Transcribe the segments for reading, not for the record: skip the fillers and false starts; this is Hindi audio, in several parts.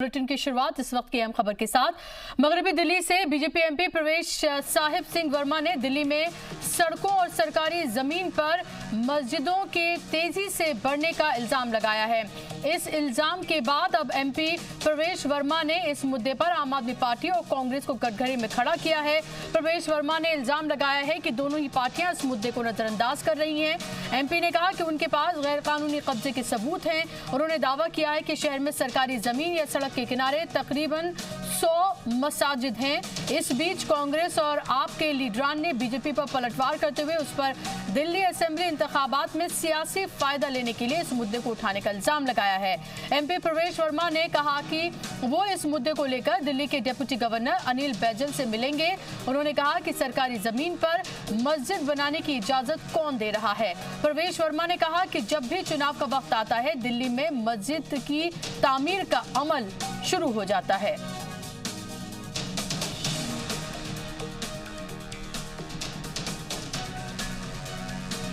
बुलेटिन की शुरुआत इस वक्त की अहम खबर के साथ। मगरबी दिल्ली से बीजेपी एमपी प्रवेश साहिब सिंह वर्मा ने दिल्ली में सड़कों और सरकारी जमीन पर मस्जिदों के तेजी से बढ़ने का इल्जाम लगाया है। इस इल्जाम के बाद अब एमपी प्रवेश वर्मा ने इस मुद्दे पर आम आदमी पार्टी और कांग्रेस को कटघरे में खड़ा किया है। प्रवेश वर्मा ने इल्जाम लगाया है कि दोनों ही पार्टियां इस मुद्दे को नजरअंदाज कर रही हैं। एमपी ने कहा कि उनके पास गैर कानूनी कब्जे के सबूत हैं। उन्होंने दावा किया है कि शहर में सरकारी जमीन या सड़क के किनारे तकरीबन 100 मसाजिद हैं। इस बीच कांग्रेस और आप के लीडरान ने बीजेपी पर पलटवार करते हुए उस पर दिल्ली असेंबली इंतखाबात में सियासी फायदा लेने के लिए इस मुद्दे को उठाने का इल्जाम लगाया है। एमपी प्रवेश वर्मा ने कहा कि वो इस मुद्दे को लेकर दिल्ली के डिप्टी गवर्नर अनिल बैजल से मिलेंगे। उन्होंने कहा कि सरकारी जमीन पर मस्जिद बनाने की इजाजत कौन दे रहा है। प्रवेश वर्मा ने कहा कि जब भी चुनाव का वक्त आता है दिल्ली में मस्जिद की तामीर का अमल शुरू हो जाता है।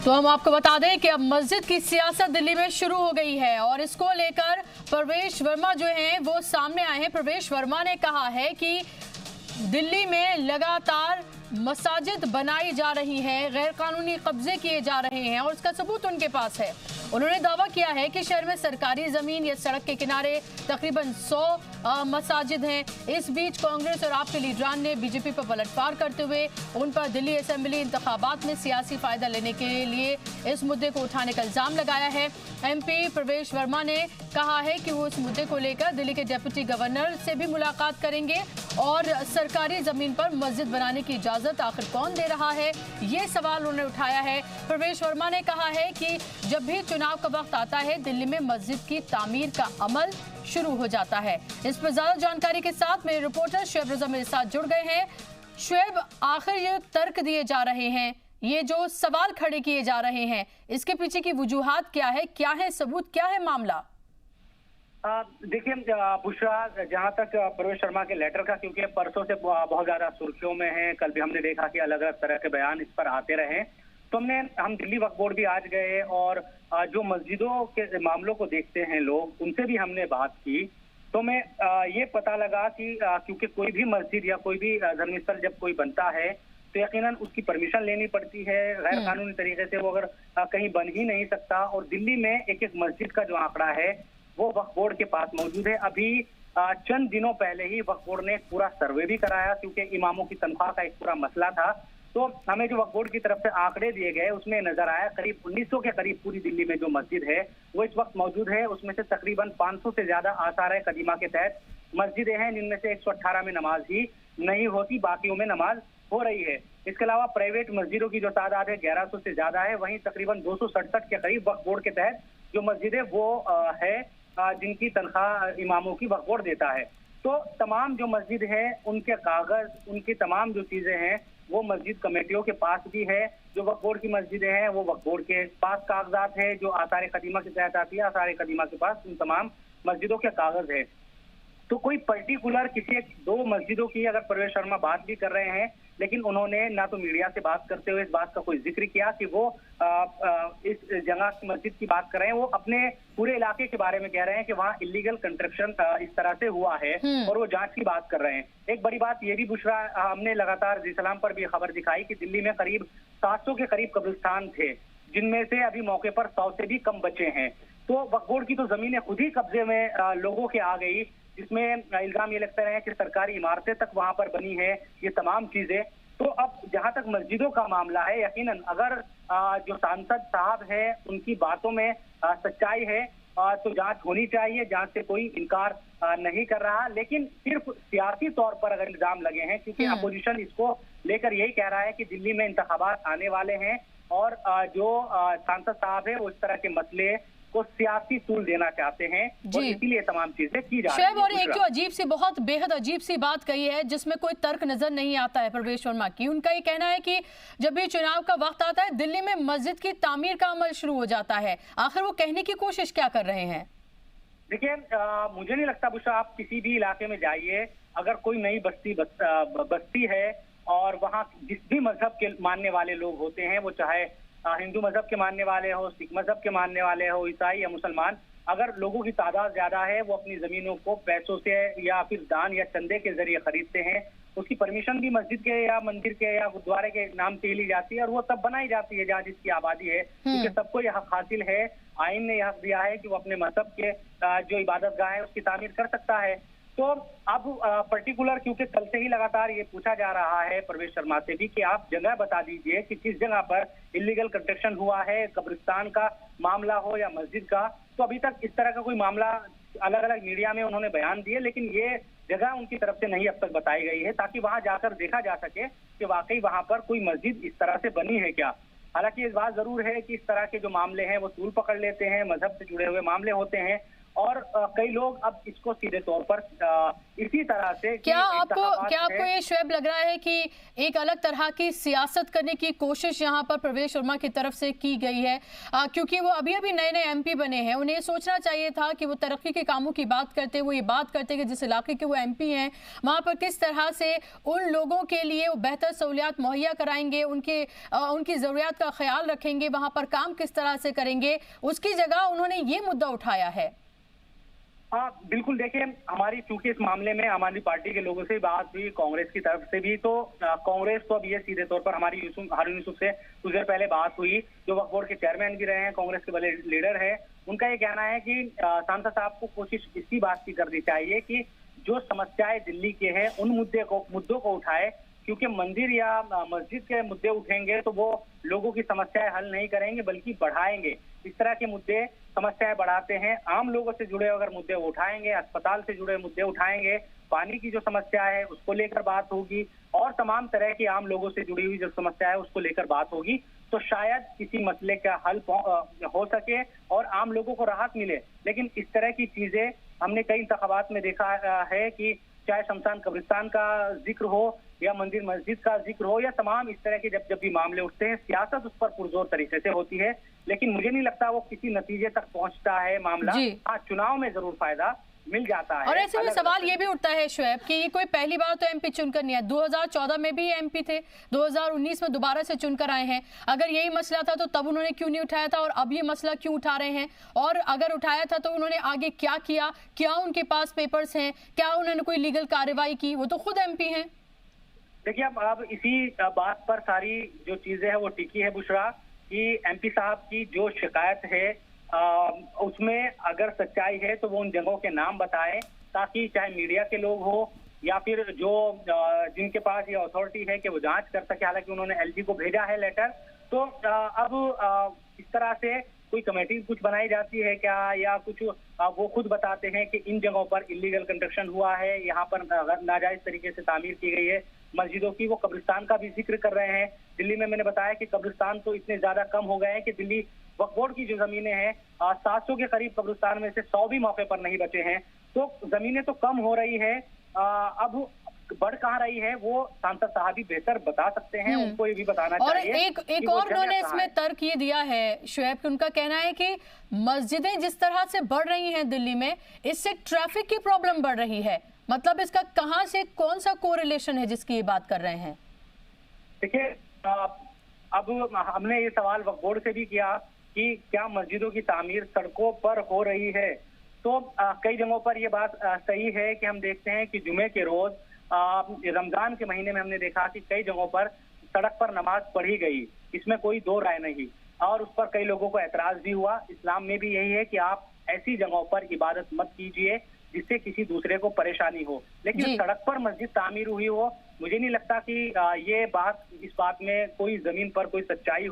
तो हम आपको बता दें कि अब मस्जिद की सियासत दिल्ली में शुरू हो गई है और इसको लेकर प्रवेश वर्मा जो हैं वो सामने आए हैं। प्रवेश वर्मा ने कहा है कि दिल्ली में लगातार मसाजिद बनाई जा रही हैं, गैर कानूनी कब्जे किए जा रहे हैं और इसका सबूत उनके पास है। उन्होंने दावा किया है कि शहर में सरकारी जमीन या सड़क के किनारे तकरीबन 100 मसाजिद हैं। इस बीच कांग्रेस और आप के लीडरान ने बीजेपी पर पलटवार करते हुए उन पर दिल्ली असेंबली इंतखाबात में सियासी फायदा लेने के लिए इस मुद्दे को उठाने का इल्जाम लगाया है। एमपी प्रवेश वर्मा ने कहा है कि वो इस मुद्दे को लेकर दिल्ली के डिप्टी गवर्नर से भी मुलाकात करेंगे और सरकारी जमीन पर मस्जिद बनाने की इजाजत आखिर कौन दे रहा है, ये सवाल उन्होंने उठाया है। प्रवेश वर्मा ने कहा है कि जब भी चुनाव का वक्त आता है दिल्ली में मस्जिद की तामीर का अमल शुरू हो जाता है। इस पर ज्यादा जानकारी के साथ मेरे रिपोर्टर शुएब रजा मेरे साथ जुड़ गए हैं। शुएब, आखिर ये तर्क दिए जा रहे हैं, ये जो सवाल खड़े किए जा रहे हैं, इसके पीछे की वजूहात क्या है सबूत क्या है मामला? देखिए बुशरा, जहां तक प्रवेश शर्मा के लेटर का, क्योंकि परसों से बहुत ज्यादा सुर्खियों में है, कल भी हमने देखा कि अलग अलग तरह के बयान इस पर आते रहे, तो हम दिल्ली वक्फ बोर्ड भी आज गए और जो मस्जिदों के मामलों को देखते हैं लोग, उनसे भी हमने बात की। तो मैं ये पता लगा कि क्योंकि कोई भी मस्जिद या कोई भी धर्मस्थल जब कोई बनता है तो यकीनन उसकी परमिशन लेनी पड़ती है। गैर कानूनी तरीके से वो अगर कहीं बन ही नहीं सकता। और दिल्ली में एक एक मस्जिद का जो आंकड़ा है वो वक्फ बोर्ड के पास मौजूद है। अभी चंद दिनों पहले ही वक्फ बोर्ड ने एक पूरा सर्वे भी कराया, क्योंकि इमामों की तनख्वाह का एक पूरा मसला था। तो हमें जो वक्फ बोर्ड की तरफ से आंकड़े दिए गए उसमें नजर आया करीब 1900 के करीब पूरी दिल्ली में जो मस्जिद है वो इस वक्त मौजूद है। उसमें से तकरीबन 500 से ज्यादा आसार कदीमा के तहत मस्जिदें हैं, जिनमें से 118 में नमाज ही नहीं होती, बाकियों में नमाज हो रही है। इसके अलावा प्राइवेट मस्जिदों की जो तादाद है 1100 से ज्यादा है। वहीं तकरीबन 267 के करीब वक्फ बोर्ड के तहत जो मस्जिदें वो है जिनकी तनख्वाह इमामों की वक्फ बोर्ड देता है। तो तमाम जो मस्जिद है उनके कागज, उनकी तमाम जो चीजें हैं वो मस्जिद कमेटियों के पास भी है। जो वक्फ बोर्ड की मस्जिदें हैं वो वक्फ बोर्ड के पास कागजात है। जो आसार कदीमा के तहत आती है, आसार कदीमा के पास उन तमाम मस्जिदों के कागज है। तो कोई पर्टिकुलर किसी एक दो मस्जिदों की अगर प्रवेश शर्मा बात भी कर रहे हैं, लेकिन उन्होंने ना तो मीडिया से बात करते हुए इस बात का कोई जिक्र किया कि वो इस जगह की मस्जिद की बात कर रहे हैं। वो अपने पूरे इलाके के बारे में कह रहे हैं कि वहाँ इलीगल कंस्ट्रक्शन इस तरह से हुआ है और वो जांच की बात कर रहे हैं। एक बड़ी बात ये भी बुशरा, हमने लगातार जी सलाम पर भी खबर दिखाई कि दिल्ली में करीब 700 के करीब कब्रिस्तान थे, जिनमें से अभी मौके पर 100 से भी कम बचे हैं। तो वक्फ बोर्ड की तो जमीनें खुद ही कब्जे में लोगों के आ गई, जिसमें इल्जाम ये लगता है कि सरकारी इमारतें तक वहां पर बनी है, ये तमाम चीजें। तो अब जहां तक मस्जिदों का मामला है, यकीनन अगर जो सांसद साहब है उनकी बातों में सच्चाई है तो जांच होनी चाहिए, जांच से कोई इनकार नहीं कर रहा। लेकिन सिर्फ सियासी तौर पर अगर इल्जाम लगे हैं, क्योंकि अपोजिशन इसको लेकर यही कह रहा है कि दिल्ली में इंतखाबात आने वाले हैं और जो सांसद साहब है वो इस तरह के मसले को सियासी तूल देना चाहते हैं और इसीलिए तमाम चीजें की जा रही हैं। और एक जो अजीब सी, बहुत बेहद अजीब सी बात कही है जिसमें कोई तर्क नजर नहीं आता है प्रवेश वर्मा की। उनका ये कहना है कि जब भी चुनाव का वक्त आता है दिल्ली में मस्जिद की तामीर का अमल शुरू हो जाता है। आखिर वो कहने की कोशिश क्या कर रहे हैं? देखिए मुझे नहीं लगता बुशरा, आप किसी भी इलाके में जाइए, अगर कोई नई बस्ती है और वहाँ जिस भी मजहब के मानने वाले लोग होते हैं, वो चाहे हिंदू मजहब के मानने वाले हो, सिख मजहब के मानने वाले हो, ईसाई या मुसलमान, अगर लोगों की तादाद ज्यादा है, वो अपनी जमीनों को पैसों से या फिर दान या चंदे के जरिए खरीदते हैं, उसकी परमिशन भी मस्जिद के या मंदिर के या गुरुद्वारे के नाम से ली जाती है और वो तब बनाई जाती है जहाँ जिसकी आबादी है, क्योंकि सबको यह हक हासिल है। आइन ने यह हक दिया है कि वो अपने मजहब के जो इबादत गाह है उसकी तामीर कर सकता है। तो अब पर्टिकुलर, क्योंकि कल से ही लगातार ये पूछा जा रहा है प्रवेश शर्मा से भी कि आप जगह बता दीजिए कि किस जगह पर इलीगल कंस्ट्रक्शन हुआ है, कब्रिस्तान का मामला हो या मस्जिद का। तो अभी तक इस तरह का कोई मामला अलग अलग मीडिया में उन्होंने बयान दिए, लेकिन ये जगह उनकी तरफ से नहीं अब तक बताई गई है, ताकि वहां जाकर देखा जा सके कि वाकई वहां पर कोई मस्जिद इस तरह से बनी है क्या। हालांकि इस बात जरूर है कि इस तरह के जो मामले हैं वो तूल पकड़ लेते हैं, मजहब से जुड़े हुए मामले होते हैं, और कई लोग अब इसको सीधे तौर पर इसी तरह से क्या आपको ये शुएब लग रहा है कि एक अलग तरह की सियासत करने की कोशिश यहाँ पर प्रवेश वर्मा की तरफ से की गई है? क्योंकि वो अभी अभी नए नए एमपी बने हैं, उन्हें सोचना चाहिए था कि वो तरक्की के कामों की बात करते, वो ये बात करते कि जिस इलाके के वो एमपी हैं वहाँ पर किस तरह से उन लोगों के लिए वो बेहतर सहूलियात मुहैया कराएंगे, उनकी ज़रूरियात का ख्याल रखेंगे, वहाँ पर काम किस तरह से करेंगे। उसकी जगह उन्होंने ये मुद्दा उठाया है। हाँ बिल्कुल, देखिए हमारी चूंकि इस मामले में आम आदमी पार्टी के लोगों से बात हुई, कांग्रेस की तरफ से भी, तो कांग्रेस तो अब ये सीधे तौर पर हमारी हारून यूसुफ से कुछ देर पहले बात हुई, जो वक्फ बोर्ड के चेयरमैन भी रहे हैं, कांग्रेस के बड़े लीडर है। उनका ये कहना है कि सांसद साहब को कोशिश इसी बात की करनी चाहिए कि जो समस्याएं दिल्ली के हैं उन मुद्दों को उठाए, क्योंकि मंदिर या मस्जिद के मुद्दे उठेंगे तो वो लोगों की समस्याएं हल नहीं करेंगे बल्कि बढ़ाएंगे। इस तरह के मुद्दे समस्याएं बढ़ाते हैं। आम लोगों से जुड़े अगर मुद्दे उठाएंगे, अस्पताल से जुड़े मुद्दे उठाएंगे, पानी की जो समस्या है उसको लेकर बात होगी, और तमाम तरह की आम लोगों से जुड़ी हुई जो समस्या है उसको लेकर बात होगी, तो शायद किसी मसले का हल हो सके और आम लोगों को राहत मिले। लेकिन इस तरह की चीजें हमने कई इंतखाबात में देखा है कि चाहे शमशान कब्रिस्तान का जिक्र हो या मंदिर मस्जिद का जिक्र हो या तमाम इस तरह के जब भी मामले उठते हैं, सियासत उस पर पुरजोर तरीके से होती है, लेकिन मुझे नहीं लगता वो किसी नतीजे तक पहुंचता है मामला। हाँ, चुनाव में जरूर फायदा मिल जाता है। और ऐसे में सवाल ये भी उठता है शुएब कि ये कोई पहली बार तो एमपी चुनकर नहीं है, 2014 में भी एमपी थे, 2019 में दोबारा से चुनकर आए हैं। अगर यही मसला था तो तब उन्होंने क्यों नहीं उठाया था, और अब ये मसला क्यों उठा रहे हैं? और अगर उठाया था तो उन्होंने आगे क्या किया? क्या उनके पास पेपर्स हैं? क्या उन्होंने कोई लीगल कार्रवाई की? वो तो खुद एमपी हैं। देखिए अब इसी बात पर सारी जो चीजें हैं वो टिकी है बुशरा, कि एमपी साहब की जो शिकायत है उसमें अगर सच्चाई है तो वो उन जगहों के नाम बताएं, ताकि चाहे मीडिया के लोग हो या फिर जो जिनके पास ये अथॉरिटी है कि वो जांच कर सके। हालांकि उन्होंने एलजी को भेजा है लेटर, तो अब इस तरह से कोई कमेटी कुछ बनाई जाती है क्या, या कुछ वो खुद बताते हैं कि इन जगहों पर इलीगल कंस्ट्रक्शन हुआ है, यहाँ पर नाजायज तरीके से तामीर की गई है मस्जिदों की। वो कब्रिस्तान का भी जिक्र कर रहे हैं। दिल्ली में मैंने बताया कि कब्रिस्तान तो इतने ज्यादा कम हो गए हैं कि दिल्ली वक्फ बोर्ड की जो जमीनें हैं 700 के करीब कब्रिस्तान में से 100 भी मौके पर नहीं बचे हैं। तो जमीनें तो कम हो रही है, अब बढ़ कहाँ रही है वो सांसद साहब ही बेहतर बता सकते हैं, उनको ये भी बताना चाहिए। और एक और उन्होंने इसमें तर्क ये दिया है शुएब कि उनका कहना है कि मस्जिदें जिस तरह से बढ़ रही हैं दिल्ली में, इससे ट्रैफिक की प्रॉब्लम बढ़ रही है। मतलब इसका कहां से कौन सा कोरिलेशन है जिसकी ये बात कर रहे हैं? देखिए अब हमने ये सवाल वक्फ बोर्ड से भी किया कि क्या मस्जिदों की तामीर सड़कों पर हो रही है, तो कई जगहों पर ये बात सही है कि हम देखते हैं कि जुमे के रोज रमजान के महीने में हमने देखा कि कई जगहों पर सड़क पर नमाज पढ़ी गई, इसमें कोई दो राय नहीं, और उस पर कई लोगों को एतराज भी हुआ। इस्लाम में भी यही है कि आप ऐसी जगहों पर इबादत मत कीजिए जिससे किसी दूसरे को परेशानी हो, लेकिन सड़क पर मस्जिद तामीर हुई हो, मुझे नहीं लगता कि ये बात, इस बात में कोई जमीन पर कोई सच्चाई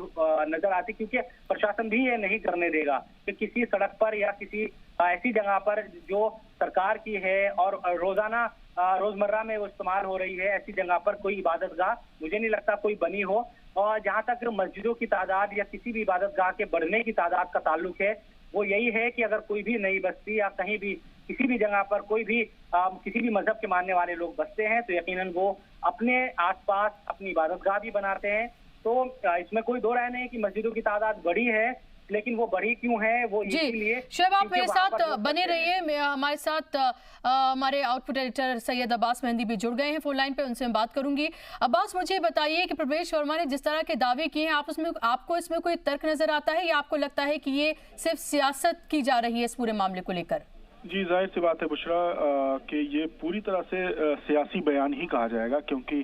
नजर आती, क्योंकि प्रशासन भी ये नहीं करने देगा कि किसी सड़क पर या किसी ऐसी जगह पर जो सरकार की है और रोजाना रोजमर्रा में वो इस्तेमाल हो रही है, ऐसी जगह पर कोई इबादत गाह मुझे नहीं लगता कोई बनी हो। और जहां तक मस्जिदों की तादाद या किसी भी इबादत गाह के बढ़ने की तादाद का ताल्लुक है, वो यही है कि अगर कोई भी नई बस्ती या कहीं भी किसी भी जगह पर कोई भी किसी भी मजहब के मानने वाले लोग बसते हैं, तो यकीनन वो अपने आसपास अपनी इबादतगाह भी बनाते हैं। तो इसमें कोई दो राय नहीं कि मस्जिदों की तादाद बढ़ी है, लेकिन वो बढ़ी क्यों है, वो इसीलिए। शोएब, आप मेरे साथ बने रहिए। हमारे साथ हमारे आउटपुट एडिटर सैयद अब्बास मेहंदी भी जुड़ गए हैं फोन लाइन पे, उनसे मैं बात करूंगी। अब्बास, मुझे बताइए कि प्रवेश वर्मा ने जिस तरह के दावे किए हैं, आपको इसमें कोई तर्क नजर आता है या आपको लगता है कि ये सिर्फ सियासत की जा रही है इस पूरे मामले को लेकर? जी, जाहिर सी बात है बुशरा कि ये पूरी तरह से सियासी बयान ही कहा जाएगा, क्योंकि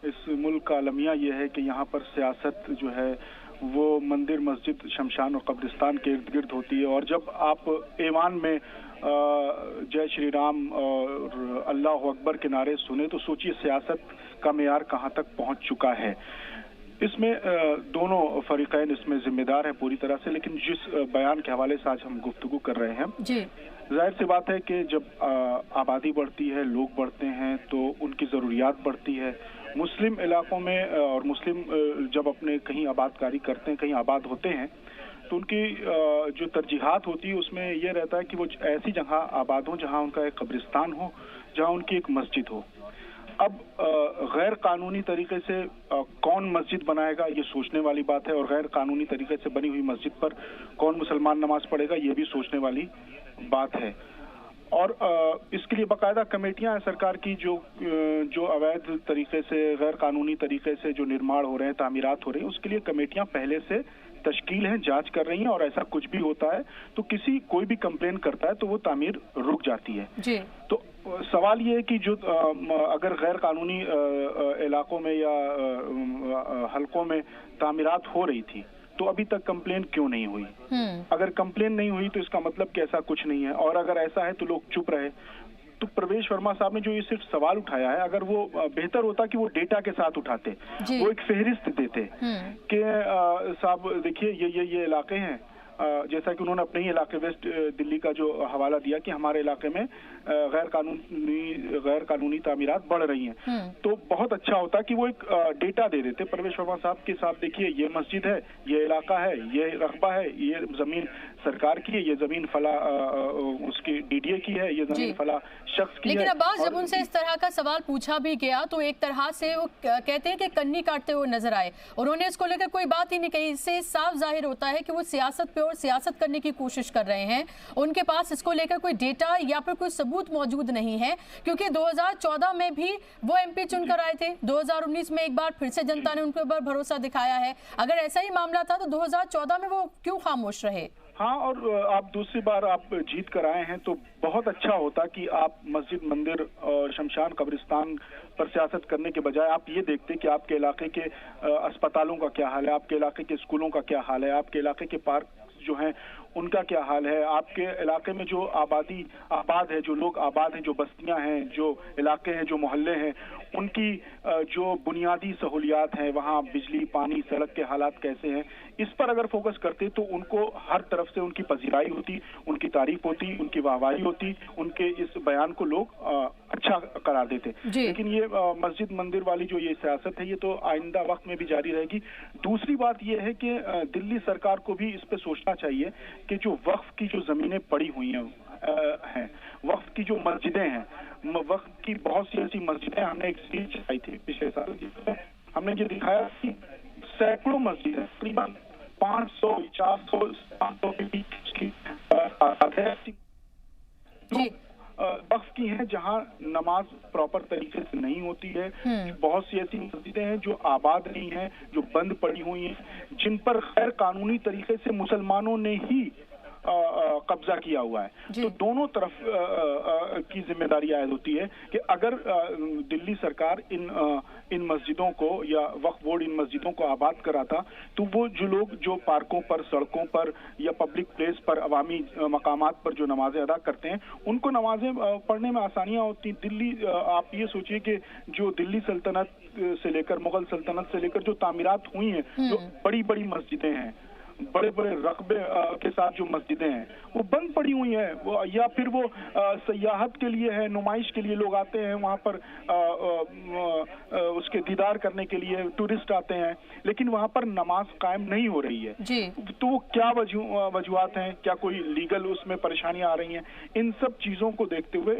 इस मुल्क का अलमिया ये है कि यहाँ पर सियासत जो है वो मंदिर, मस्जिद, शमशान और कब्रिस्तान के इर्द गिर्द होती है। और जब आप ऐवान में जय श्री राम और अल्लाह अकबर के नारे सुने तो सोचिए सियासत का मेयार कहाँ तक पहुँच चुका है। इसमें दोनों फरीकैन इसमें जिम्मेदार है पूरी तरह से, लेकिन जिस बयान के हवाले से आज हम गुफ्तगू कर रहे हैं, जाहिर सी बात है कि जब आबादी बढ़ती है, लोग बढ़ते हैं, तो उनकी ज़रूरियात बढ़ती है। मुस्लिम इलाकों में और मुस्लिम जब अपने कहीं आबादकारी करते हैं, कहीं आबाद होते हैं, तो उनकी जो तरजीहात होती है उसमें यह रहता है कि वो ऐसी जगह आबाद हो जहां उनका एक कब्रिस्तान हो, जहां उनकी एक मस्जिद हो। अब गैर कानूनी तरीके से कौन मस्जिद बनाएगा, ये सोचने वाली बात है, और गैर कानूनी तरीके से बनी हुई मस्जिद पर कौन मुसलमान नमाज पढ़ेगा, ये भी सोचने वाली बात है। और इसके लिए बाकायदा कमेटियां हैं सरकार की जो अवैध तरीके से, गैर कानूनी तरीके से जो निर्माण हो रहे हैं, तामीरात हो रहे हैं, उसके लिए कमेटियां पहले से तश्कील हैं, जांच कर रही हैं। और ऐसा कुछ भी होता है तो कोई भी कंप्लेन करता है तो वो तामीर रुक जाती है जी। तो सवाल ये है कि जो अगर गैर कानूनी इलाकों में या हलकों में तामीरात हो रही थी तो अभी तक कंप्लेन क्यों नहीं हुई? अगर कंप्लेन नहीं हुई तो इसका मतलब कि ऐसा कुछ नहीं है, और अगर ऐसा है तो लोग चुप रहे। तो प्रवेश वर्मा साहब ने जो ये सिर्फ सवाल उठाया है, अगर वो बेहतर होता कि वो डेटा के साथ उठाते, वो एक फहरिस्त देते कि साहब देखिए ये इलाके हैं, जैसा कि उन्होंने अपने ही इलाके वेस्ट दिल्ली का जो हवाला दिया कि हमारे इलाके में गैर कानूनी तामीरात बढ़ रही हैं, तो बहुत अच्छा होता कि वो एक डेटा दे देते प्रवेश वर्मा साहब के साथ। देखिए ये मस्जिद है, ये इलाका है, ये रकबा है, ये जमीन सरकार की है, ये जमीन फला उसकी डीडीए की है, ये जमीन फला शख्स की है। लेकिन अब्बास, जब उनसे इस तरह का सवाल पूछा भी गया तो एक तरह से वो कहते हैं कि कन्नी काटते हुए नजर आए, उन्होंने इसको लेकर कोई बात ही नहीं कही। इससे साफ जाहिर होता है कि वो सियासत पे और सियासत करने की कोशिश कर रहे हैं। उनके पास इसको लेकर कोई डेटा या फिर कोई सबूत मौजूद नहीं है, क्योंकि 2014 में भी वो एमपी चुनकर आए थे, 2019 में एक बार फिर से जनता ने उनके ऊपर भरोसा दिखाया है। अगर ऐसा ही मामला था तो 2014 में वो क्यों खामोश रहे? हाँ, और आप दूसरी बार आप जीत कर आए हैं तो बहुत अच्छा होता कि आप मस्जिद, मंदिर और शमशान, कब्रिस्तान पर सियासत करने के बजाय आप ये देखते कि आपके इलाके के अस्पतालों का क्या हाल है, आपके इलाके के स्कूलों का क्या हाल है, आपके इलाके के पार्क जो हैं उनका क्या हाल है, आपके इलाके में जो आबाद है, जो लोग आबाद हैं, जो बस्तियां हैं, जो इलाके हैं, जो मोहल्ले हैं, उनकी जो बुनियादी सहूलियात हैं, वहाँ बिजली, पानी, सड़क के हालात कैसे हैं, इस पर अगर फोकस करते तो उनको हर तरफ से उनकी पजीराई होती, उनकी तारीफ होती, उनकी वाहवाही होती, उनके इस बयान को लोग अच्छा करार देते। लेकिन ये मस्जिद, मंदिर वाली जो ये सियासत है, ये तो आइंदा वक्त में भी जारी रहेगी। दूसरी बात ये है कि दिल्ली सरकार को भी इस पे सोचना चाहिए कि जो वक्फ की जो जमीनें पड़ी हुई हैं, वक्फ की जो मस्जिदें हैं, वक्फ की बहुत सी ऐसी मस्जिदें, हमने एक सीरीज चलाई थी पिछले साल जिसमें हमने ये दिखाया कि सैकड़ों मस्जिदें, तकरीबन 500, 400, 500 के बीच की वक्फ की हैं जहां नमाज प्रॉपर तरीके से नहीं होती है। बहुत सी ऐसी मस्जिदें हैं जो आबाद नहीं हैं, जो बंद पड़ी हुई हैं, जिन पर गैर कानूनी तरीके से मुसलमानों ने ही कब्जा किया हुआ है। तो दोनों तरफ की जिम्मेदारी आयद होती है कि अगर दिल्ली सरकार इन मस्जिदों को या वक्फ बोर्ड इन मस्जिदों को आबाद कराता तो वो जो लोग जो पार्कों पर, सड़कों पर या पब्लिक प्लेस पर, अवामी मकामात पर जो नमाजें अदा करते हैं, उनको नमाजें पढ़ने में आसानियां होती। दिल्ली, आप ये सोचिए कि जो दिल्ली सल्तनत से लेकर, मुगल सल्तनत से लेकर जो तामीरात हुई हैं, जो बड़ी बड़ी मस्जिदें हैं, बड़े बड़े रकबे के साथ जो मस्जिदें हैं, वो बंद पड़ी हुई हैं, या फिर वो सयाहत के लिए है, नुमाइश के लिए लोग आते हैं वहाँ पर, उसके दीदार करने के लिए टूरिस्ट आते हैं, लेकिन वहाँ पर नमाज कायम नहीं हो रही है जी। तो वो क्या वजूहात हैं, क्या कोई लीगल उसमें परेशानियां आ रही हैं? इन सब चीजों को देखते हुए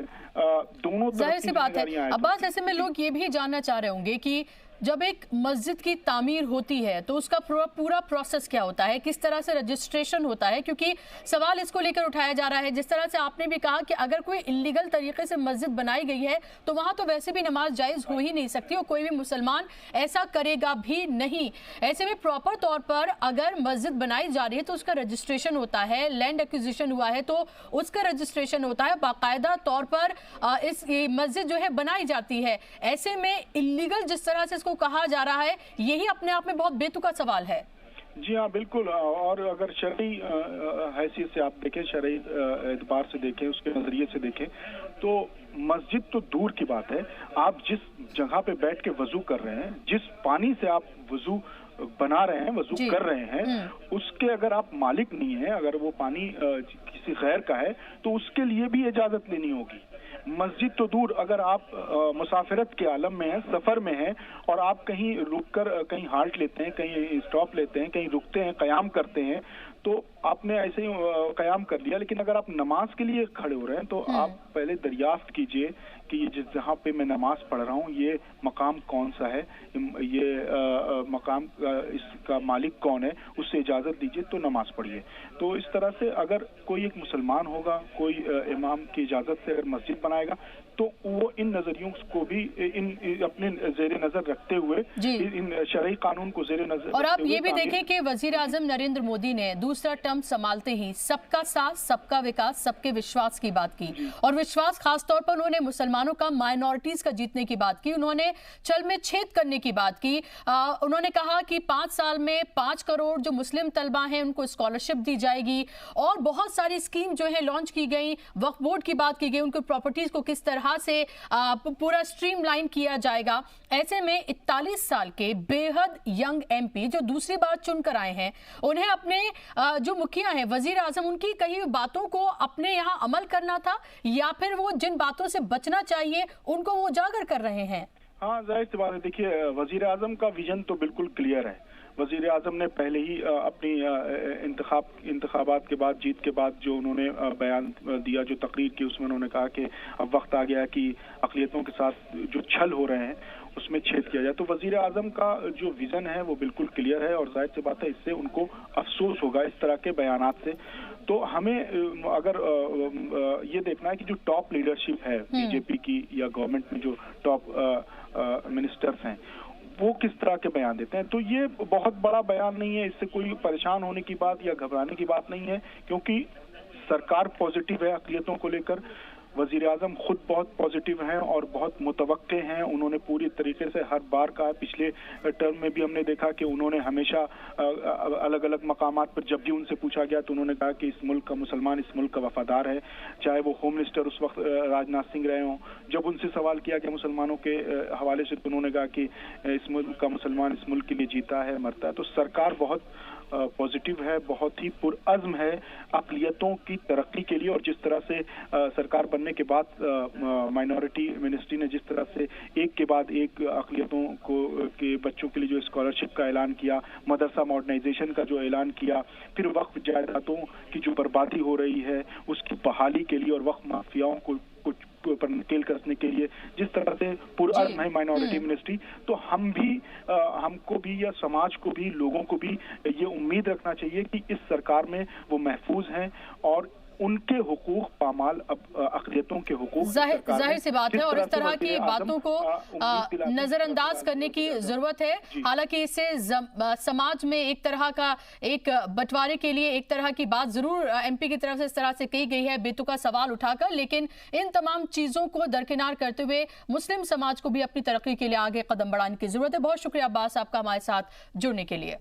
दोनों जाहिर सी बात है अब्बास, ऐसे में लोग ये भी जानना चाह रहे होंगे कि जब एक मस्जिद की तामीर होती है तो उसका पूरा प्रोसेस क्या होता है, किस तरह से रजिस्ट्रेशन होता है? क्योंकि सवाल इसको लेकर उठाया जा रहा है, जिस तरह से आपने भी कहा कि अगर कोई इलीगल तरीके से मस्जिद बनाई गई है तो वहां तो वैसे भी नमाज जायज हो ही नहीं सकती और कोई भी मुसलमान ऐसा करेगा भी नहीं। ऐसे में प्रॉपर तौर पर अगर मस्जिद बनाई जा रही है तो उसका रजिस्ट्रेशन होता है, लैंड एक्विजिशन हुआ है तो उसका रजिस्ट्रेशन होता है, बाकायदा तौर पर इस मस्जिद जो है बनाई जाती है। ऐसे में इलीगल जिस तरह से इसको कहा जा रहा है, यही अपने आप में बहुत बेतुका सवाल है। जी हाँ, बिल्कुल। और अगर शरई हैसियत से आप देखें, शरई एतबार से देखें, उसके नजरिए से देखें, तो मस्जिद तो दूर की बात है, आप जिस जगह पे बैठ के वजू कर रहे हैं, जिस पानी से आप वजू बना रहे हैं, वजू कर रहे हैं, उसके अगर आप मालिक नहीं है, अगर वो पानी किसी गैर का है तो उसके लिए भी इजाजत लेनी होगी। मस्जिद तो दूर, अगर आप मुसाफिरत के आलम में हैं, सफर में हैं और आप कहीं रुककर कहीं हाल्ट लेते हैं, कहीं स्टॉप लेते हैं, कहीं रुकते हैं, कयाम करते हैं, तो आपने ऐसे ही कयाम कर लिया। लेकिन अगर आप नमाज के लिए खड़े हो रहे हैं तो आप पहले दरियाफ्त कीजिए कि ये जिस जहाँ पे मैं नमाज पढ़ रहा हूँ ये मकाम कौन सा है, ये मकाम इसका मालिक कौन है, उससे इजाजत दीजिए तो नमाज पढ़िए। तो इस तरह से अगर कोई एक मुसलमान होगा, कोई इमाम की इजाजत से अगर मस्जिद बनाएगा तो वो इन नजरियों को भी इन अपने जेर नजर रखते हुए इन शरई कानून को जेर नजर। और आप ये भी देखें कि वजीर आजम नरेंद्र मोदी ने दूसरा टर्म संभालते ही सबका साथ, सबका विकास, सबके विश्वास की बात की और विश्वास खासतौर पर उन्होंने मुसलमानों का, माइनॉरिटीज का जीतने की बात की, उन्होंने छल में छेद करने की बात की। उन्होंने कहा कि 5 साल में 5 करोड़ जो मुस्लिम तलबा हैं उनको स्कॉलरशिप दी जाएगी और बहुत सारी स्कीम जो है लॉन्च की गई। वक्फ बोर्ड की बात की गई, उनको प्रॉपर्टीज को किस तरह से पूरा स्ट्रीमलाइन किया जाएगा। ऐसे में 41 साल के बेहद यंग एमपी जो दूसरी बार चुनकर आए हैं, उन्हें अपने जो मुखिया हैं, वजीर आजम, उनकी कही हुई बातों को अपने यहाँ अमल करना था या फिर वो जिन बातों से बचना चाहिए उनको वो उजागर कर रहे हैं? हाँ, जाहिर सी बात है। देखिए, वजीर आजम का विजन तो बिल्कुल क्लियर है। वजीर आजम ने पहले ही अपनी इंतखाबात के बाद, जीत के बाद जो उन्होंने बयान दिया, जो तकरीर की, उसमें उन्होंने कहा कि अब वक्त आ गया है कि अक़लियतों के साथ जो छल हो रहे हैं उसमें छेद किया जाए। तो वजीर आजम का जो विजन है वो बिल्कुल क्लियर है और जाहिर सी बात है इससे उनको अफसोस होगा इस तरह के बयानात से। तो हमें अगर ये देखना है कि जो टॉप लीडरशिप है बीजेपी की या गवर्नमेंट में जो टॉप मिनिस्टर्स हैं वो किस तरह के बयान देते हैं। तो ये बहुत बड़ा बयान नहीं है, इससे कोई परेशान होने की बात या घबराने की बात नहीं है, क्योंकि सरकार पॉजिटिव है अक़लियतों को लेकर। वजीर आजम खुद बहुत पॉजिटिव हैं और बहुत मुतवक्के हैं। उन्होंने पूरी तरीके से हर बार कहा, पिछले टर्म में भी हमने देखा कि उन्होंने हमेशा अलग अलग मकामात पर जब भी उनसे पूछा गया तो उन्होंने कहा कि इस मुल्क का मुसलमान इस मुल्क का वफादार है। चाहे वो होम मिनिस्टर उस वक्त राजनाथ सिंह रहे हों, जब उनसे सवाल किया गया मुसलमानों के हवाले से तो उन्होंने कहा कि इस मुल्क का मुसलमान इस मुल्क के लिए जीता है, मरता है। तो सरकार बहुत पॉजिटिव है, बहुत ही पुरअज़्म है अक़लियतों की तरक्की के लिए। और जिस तरह से सरकार बनने के बाद माइनॉरिटी मिनिस्ट्री ने जिस तरह से एक के बाद एक अक़लियतों को के बच्चों के लिए जो स्कॉलरशिप का ऐलान किया, मदरसा मॉडर्नाइजेशन का जो ऐलान किया, फिर वक्फ जायदादों की जो बर्बादी हो रही है उसकी बहाली के लिए और वक्फ माफियाओं को पर नकेल कसने के लिए जिस तरह से पुरअज़्म है माइनॉरिटी मिनिस्ट्री, तो हमको भी या समाज को भी, लोगों को भी ये उम्मीद रखना चाहिए कि इस सरकार में वो महफूज हैं और उनके हुकूक पामाल अब अक़लियतों के हुकूक जाहिर सी बात है और इस तरह की बातों को नजरअंदाज करने की जरूरत है। हालांकि इससे समाज में एक तरह का एक बंटवारे के लिए एक तरह की बात जरूर एमपी की तरफ से इस तरह से कही गई है, बेतुका सवाल उठाकर। लेकिन इन तमाम चीजों को दरकिनार करते हुए मुस्लिम समाज को भी अपनी तरक्की के लिए आगे कदम बढ़ाने की जरूरत है। बहुत शुक्रिया अब्बास, आपका हमारे साथ जुड़ने के लिए।